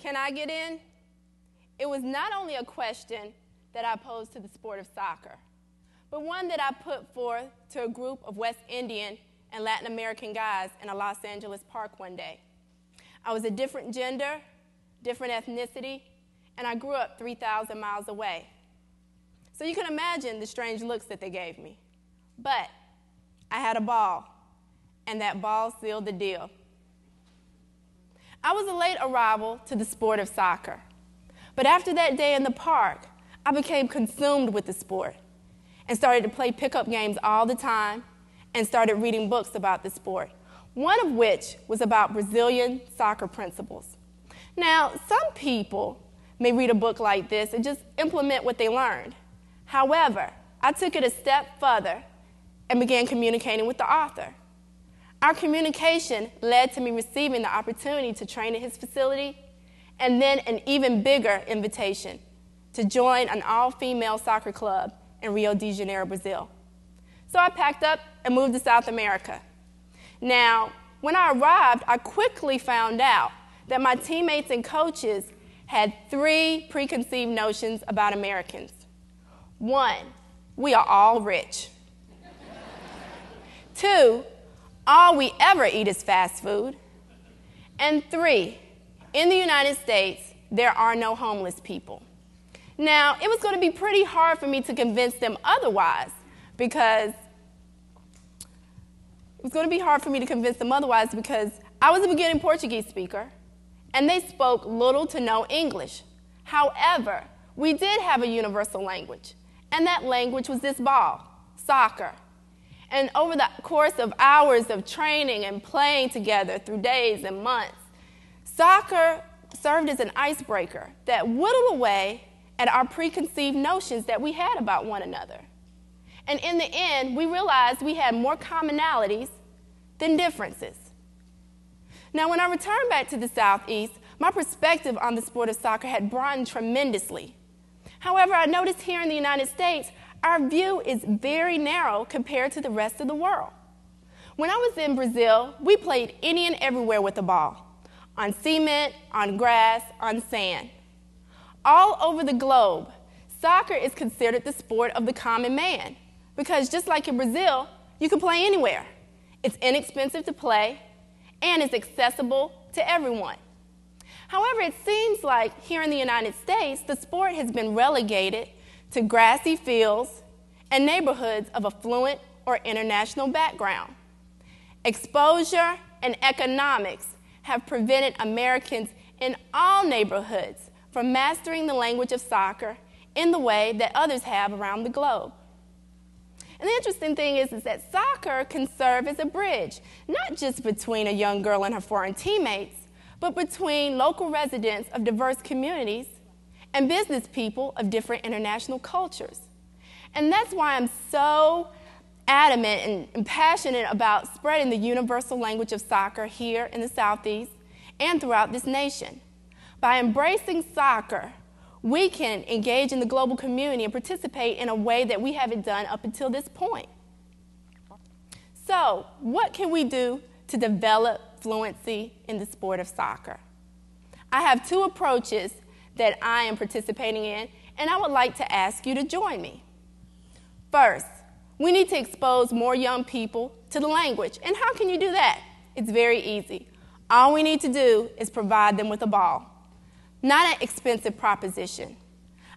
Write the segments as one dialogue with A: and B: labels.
A: Can I get in? It was not only a question that I posed to the sport of soccer, but one that I put forth to a group of West Indian and Latin American guys in a Los Angeles park one day. I was a different gender, different ethnicity, and I grew up 3,000 miles away. So you can imagine the strange looks that they gave me. But I had a ball, and that ball sealed the deal. I was a late arrival to the sport of soccer. But after that day in the park, I became consumed with the sport and started to play pickup games all the time and started reading books about the sport, one of which was about Brazilian soccer principles. Now, some people may read a book like this and just implement what they learned. However, I took it a step further and began communicating with the author. Our communication led to me receiving the opportunity to train at his facility and then an even bigger invitation to join an all-female soccer club in Rio de Janeiro, Brazil. So I packed up and moved to South America. Now, when I arrived, I quickly found out that my teammates and coaches had 3 preconceived notions about Americans. 1, we are all rich. 2, all we ever eat is fast food. And 3, in the United States, there are no homeless people. Now, it was going to be pretty hard for me to convince them otherwise because I was a beginning Portuguese speaker, and they spoke little to no English. However, we did have a universal language, and that language was this ball, soccer. And over the course of hours of training and playing together through days and months, soccer served as an icebreaker that whittled away at our preconceived notions that we had about one another. And in the end, we realized we had more commonalities than differences. Now, when I returned back to the Southeast, my perspective on the sport of soccer had broadened tremendously. However, I noticed here in the United States, our view is very narrow compared to the rest of the world. When I was in Brazil, we played any and everywhere with the ball, on cement, on grass, on sand. All over the globe, soccer is considered the sport of the common man because just like in Brazil, you can play anywhere. It's inexpensive to play and it's accessible to everyone. However, it seems like here in the United States, the sport has been relegated to grassy fields and neighborhoods of affluent or international background. Exposure and economics have prevented Americans in all neighborhoods from mastering the language of soccer in the way that others have around the globe. And the interesting thing is that soccer can serve as a bridge, not just between a young girl and her foreign teammates, but between local residents of diverse communities and business people of different international cultures. And that's why I'm so adamant and passionate about spreading the universal language of soccer here in the Southeast and throughout this nation. By embracing soccer, we can engage in the global community and participate in a way that we haven't done up until this point. So, what can we do to develop fluency in the sport of soccer? I have 2 approaches that I am participating in, and I would like to ask you to join me. First, we need to expose more young people to the language. And how can you do that? It's very easy. All we need to do is provide them with a ball. Not an expensive proposition.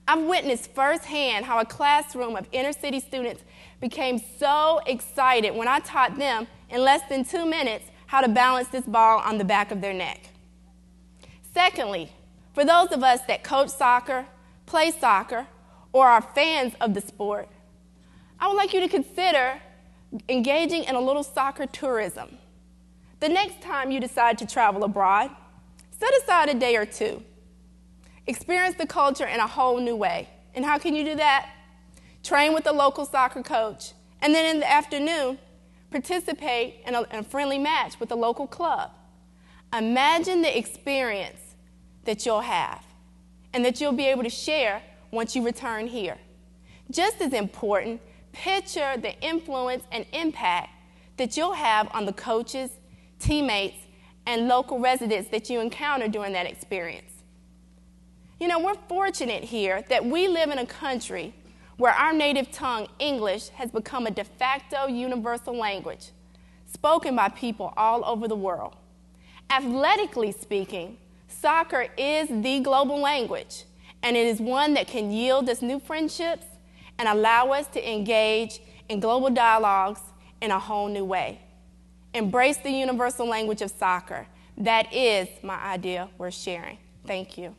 A: I've witnessed firsthand how a classroom of inner-city students became so excited when I taught them in less than 2 minutes how to balance this ball on the back of their neck. Secondly, for those of us that coach soccer, play soccer, or are fans of the sport, I would like you to consider engaging in a little soccer tourism. The next time you decide to travel abroad, set aside a day or 2. Experience the culture in a whole new way. And how can you do that? Train with a local soccer coach, and then in the afternoon, participate in a friendly match with a local club. Imagine the experience that you'll have and that you'll be able to share once you return here. Just as important, picture the influence and impact that you'll have on the coaches, teammates, and local residents that you encounter during that experience. You know, we're fortunate here that we live in a country where our native tongue, English, has become a de facto universal language, spoken by people all over the world. Athletically speaking, soccer is the global language, and it is one that can yield us new friendships and allow us to engage in global dialogues in a whole new way. Embrace the universal language of soccer. That is my idea worth sharing. Thank you.